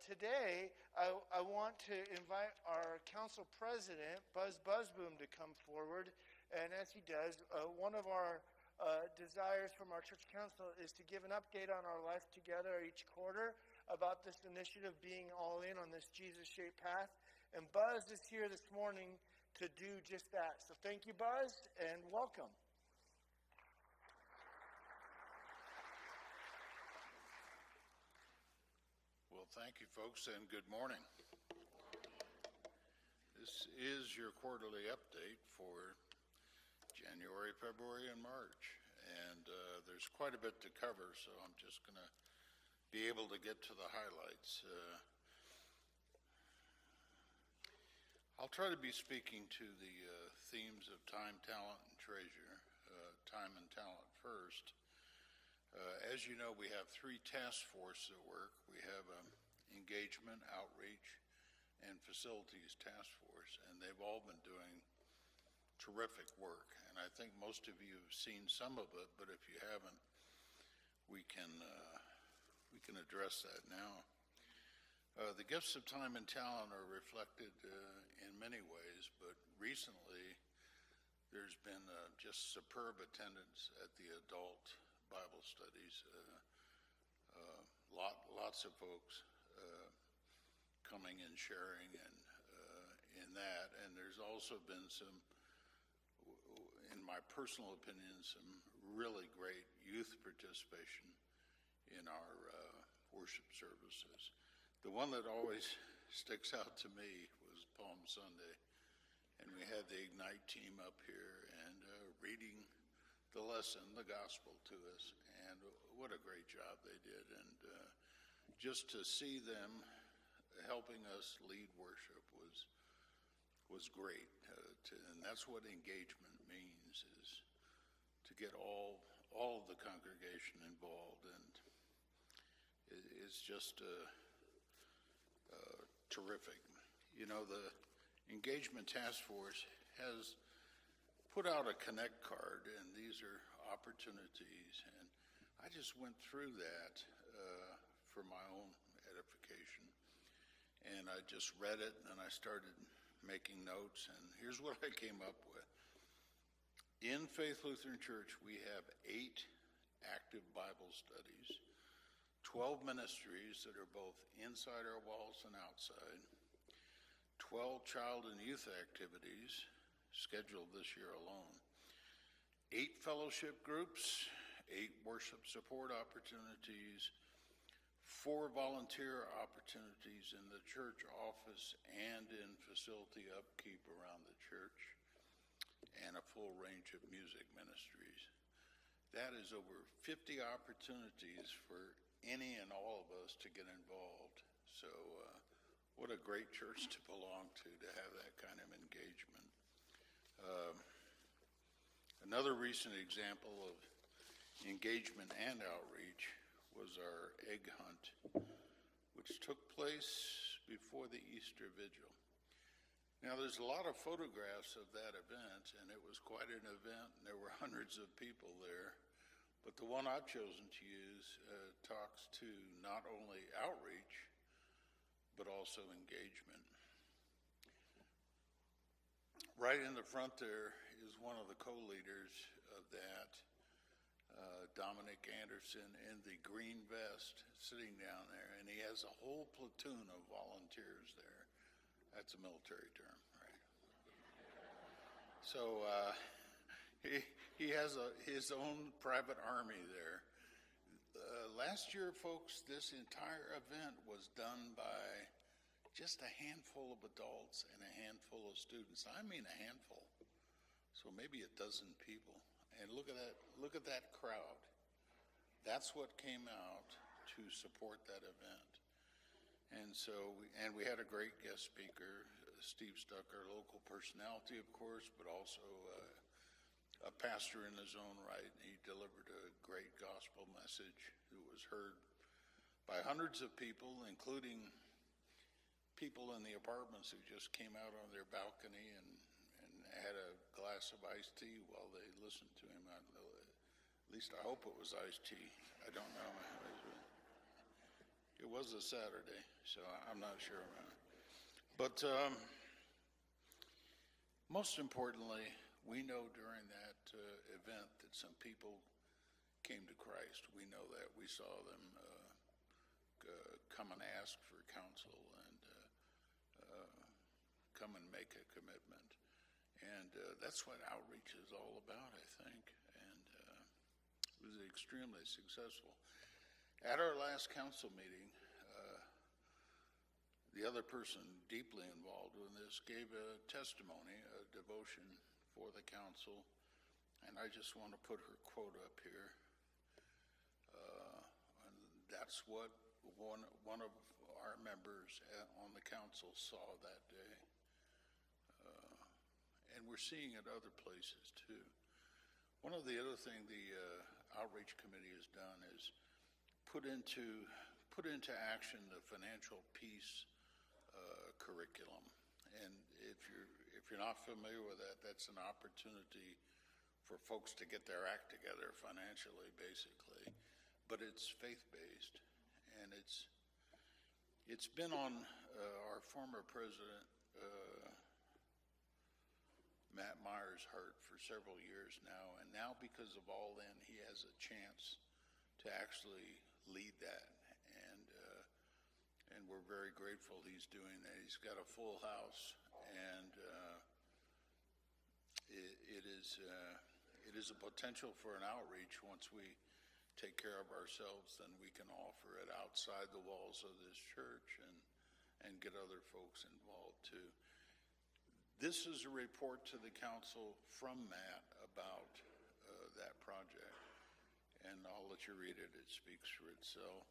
today, I want to invite our council president, Buzz Busboom, to come forward. And as he does, one of our desires from our church council is to give an update on our life together each quarter about this initiative being all in on this Jesus-shaped path. And Buzz is here this morning to do just that. So thank you, Buzz, and welcome. Thank you, folks, and good morning. This is your quarterly update for January, February, and March. And there's quite a bit to cover, so I'm just going to be able to get to the highlights. I'll try to be speaking to the themes of time, talent, and treasure. Time and talent first. As you know, we have 3 task forces at work. We have engagement, outreach, and facilities task force, and they've all been doing terrific work. And I think most of you have seen some of it, but if you haven't, we can address that now. The gifts of time and talent are reflected in many ways, but recently there's been just superb attendance at the adult Bible studies. Lots of folks coming and sharing and in that, and there's also been some, in my personal opinion, some really great youth participation in our worship services. The one that always sticks out to me was Palm Sunday, and we had the Ignite team up here and reading the lesson, the gospel to us, and what a great job they did. And just to see them helping us lead worship was great. And that's what engagement means, is to get all of the congregation involved. And it's just terrific. You know, the Engagement Task Force has put out a Connect card, and these are opportunities. And I just went through that for my own edification. And I just read it, and I started making notes, and here's what I came up with. In Faith Lutheran Church, we have 8 active Bible studies, 12 ministries that are both inside our walls and outside, 12 child and youth activities scheduled this year alone, 8 fellowship groups, 8 worship support opportunities, 4 volunteer opportunities in the church office and in facility upkeep around the church, and a full range of music ministries. That is over 50 opportunities for any and all of us to get involved. So what a great church to belong to have that kind of engagement. Another recent example of engagement and outreach was our egg hunt, which took place before the Easter Vigil. Now, there's a lot of photographs of that event, and it was quite an event, and there were hundreds of people there. But the one I've chosen to use talks to not only outreach, but also engagement. Right in the front there is one of the co-leaders of that, Dominic Anderson, in the green vest, sitting down there, and he has a whole platoon of volunteers there. That's a military term, right? So he has his own private army there. Last year, folks, this entire event was done by just a handful of adults and a handful of students. I mean a handful. So maybe a dozen people. And look at that crowd. That's what came out to support that event. And so, we had a great guest speaker, Steve Stuck, our local personality, of course, but also a pastor in his own right. He delivered a great gospel message that was heard by hundreds of people, including people in the apartments who just came out on their balcony and had a glass of iced tea while they listened to him. At least I hope it was iced tea. I don't know. It was a Saturday, so I'm not sure. But most importantly, we know during that event that some people came to Christ. We know that. We saw them come and ask for counsel and come and make a commitment. And that's what outreach is all about, I think. And it was extremely successful. At our last council meeting, the other person deeply involved in this gave a testimony, a devotion for the council, and I just want to put her quote up here. And that's what one of our members on the council saw that day. And we're seeing it other places too. One of the other things the outreach committee has done is put into action the financial peace curriculum. And if you're not familiar with that, that's an opportunity for folks to get their act together financially, basically. But it's faith-based, and it's been on our former president Matt Meyer's heart for several years now, and now because of All In, he has a chance to actually lead that, and we're very grateful he's doing that. He's got a full house, and it is a potential for an outreach. Once we take care of ourselves, then we can offer it outside the walls of this church and get other folks involved too. This is a report to the council from Matt about that project, and I'll let you read it. It speaks for itself.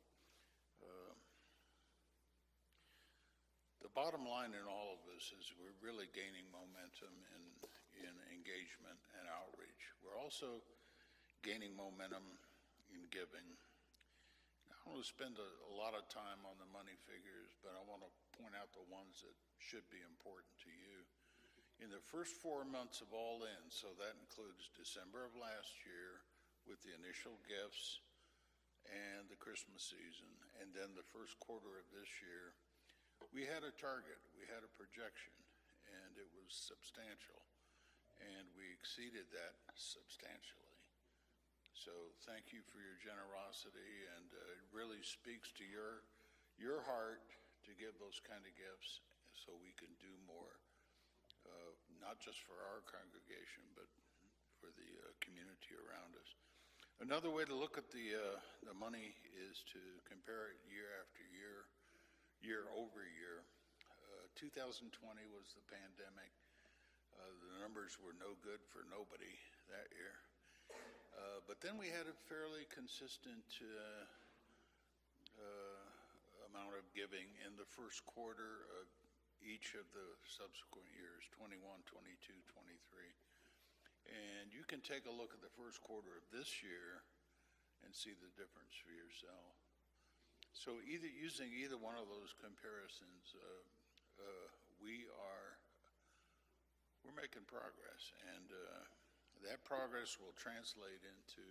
The bottom line in all of this is we're really gaining momentum in engagement and outreach. We're also gaining momentum in giving. Now, I want to spend a lot of time on the money figures, but I want to point out the ones that should be important to you. In the first 4 months of All In, so that includes December of last year with the initial gifts and the Christmas season, and then the first quarter of this year, we had a target, we had a projection, and it was substantial, and we exceeded that substantially. So thank you for your generosity, and it really speaks to your heart to give those kind of gifts so we can do more. Not just for our congregation, but for the community around us. Another way to look at the money is to compare it year after year, year over year. 2020 was the pandemic. The numbers were no good for nobody that year. But then we had a fairly consistent amount of giving in the first quarter of each of the subsequent years, 21, 22, 23. And you can take a look at the first quarter of this year and see the difference for yourself. So using either one of those comparisons, we're making progress, and that progress will translate into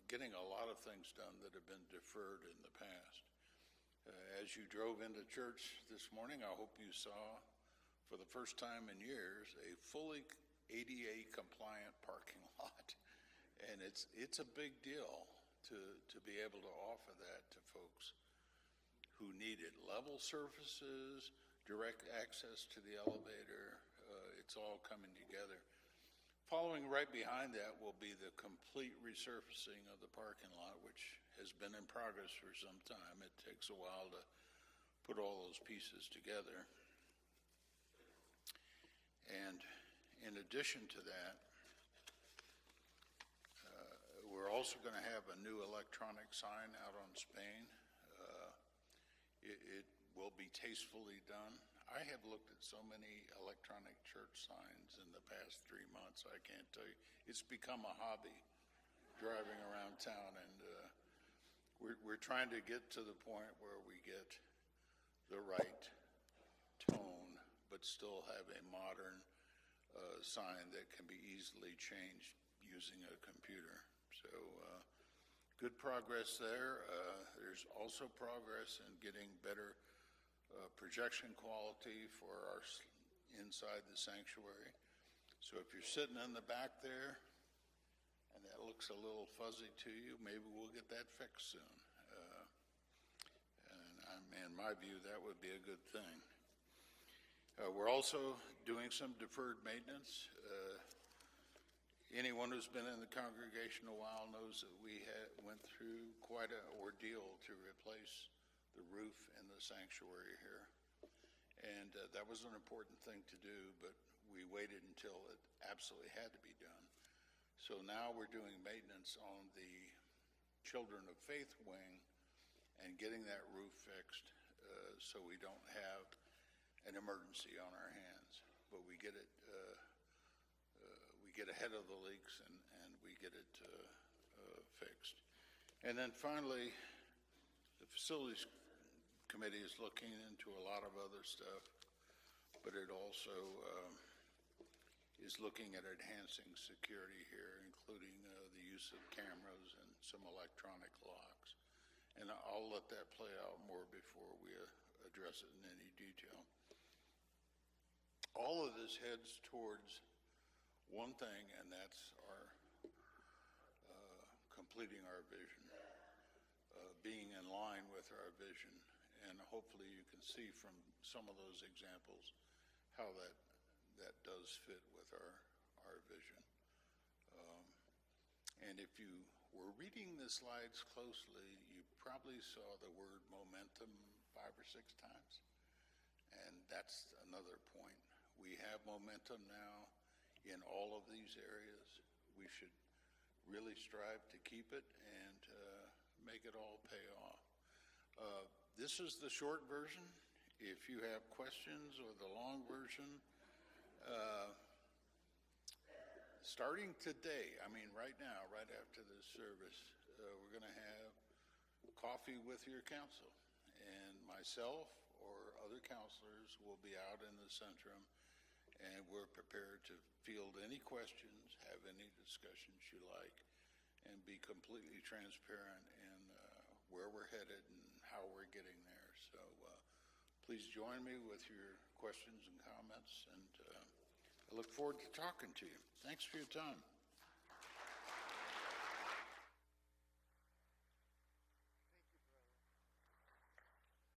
getting a lot of things done that have been deferred in the past. As you drove into church this morning, I hope you saw, for the first time in years, a fully ADA compliant parking lot. And it's a big deal to be able to offer that to folks who need it. Level surfaces, direct access to the elevator, it's all coming together. Following right behind that will be the complete resurfacing of the parking lot, which has been in progress for some time. It takes a while to put all those pieces together. And in addition to that, we're also going to have a new electronic sign out on Spain. It will be tastefully done. I have looked at so many electronic church signs in the past 3 months, I can't tell you. It's become a hobby driving around town, and we're trying to get to the point where we get the right tone, but still have a modern sign that can be easily changed using a computer. So good progress there. There's also progress in getting better projection quality for our inside the sanctuary. So if you're sitting in the back there and that looks a little fuzzy to you, maybe we'll get that fixed soon. And in my view, that would be a good thing. We're also doing some deferred maintenance. Anyone who's been in the congregation a while knows that we went through quite an ordeal to replace the roof in the sanctuary here. And that was an important thing to do, but we waited until it absolutely had to be done. So now we're doing maintenance on the Children of Faith wing and getting that roof fixed so we don't have an emergency on our hands, but we get it ahead of the leaks and we get it fixed. And then finally, the Facilities Committee is looking into a lot of other stuff, but it also is looking at enhancing security here, including the use of cameras and some electronic locks. And I'll let that play out more before we address it in any detail. All of this heads towards one thing, and that's our completing our vision, being in line with our vision. And hopefully you can see from some of those examples how that does fit with our vision. And if you were reading the slides closely, you probably saw the word momentum 5 or 6 times. And that's another point. We have momentum now in all of these areas. We should really strive to keep it and make it all pay off. This is the short version. If you have questions or the long version, starting today, I mean right now, right after this service, we're going to have coffee with your council. And myself or other counselors will be out in the Centrum, and we're prepared to field any questions, have any discussions you like, and be completely transparent in where we're headed and how we're getting there. So please join me with your questions and comments, and I look forward to talking to you. Thanks for your time.